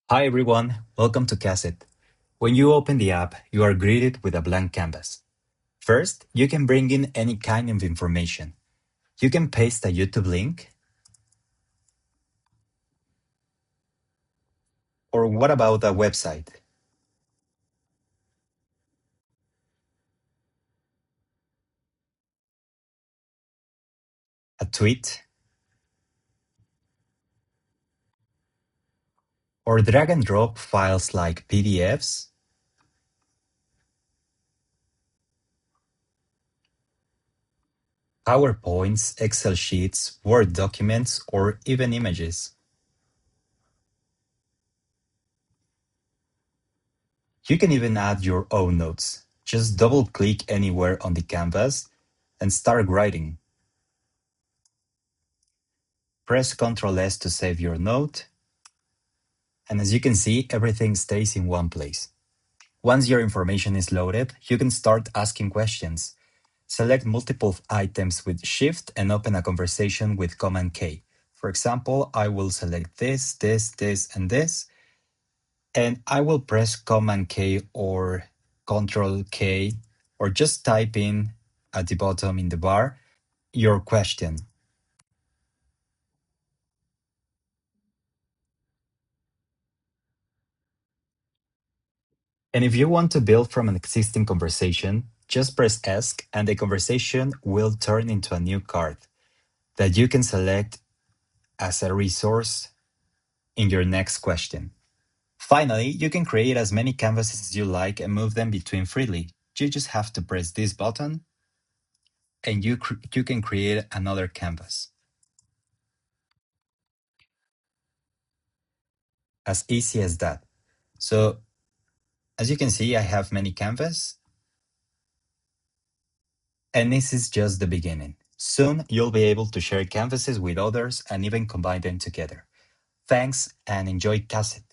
Hi everyone, welcome to Kaset. When you open the app, you are greeted with a blank canvas. First, you can bring in any kind of information. You can paste a YouTube link, or what about a website, a tweet, or drag and drop files like PDFs, PowerPoints, Excel sheets, Word documents, or even images. You can even add your own notes. Just double click anywhere on the canvas and start writing. Press Ctrl S to save your note, and as you can see, everything stays in one place. Once your information is loaded, you can start asking questions. Select multiple items with Shift and open a conversation with Command K. For example, I will select this, and this, and I will press Command K or Control K, or just type in at the bottom in the bar your question. And if you want to build from an existing conversation, just press Ask and the conversation will turn into a new card that you can select as a resource in your next question. Finally, you can create as many canvases as you like and move them between freely. You just have to press this button and you can create another canvas. As easy as that. So as you can see, I have many canvases, and this is just the beginning. Soon you'll be able to share canvases with others and even combine them together. Thanks and enjoy Kaset.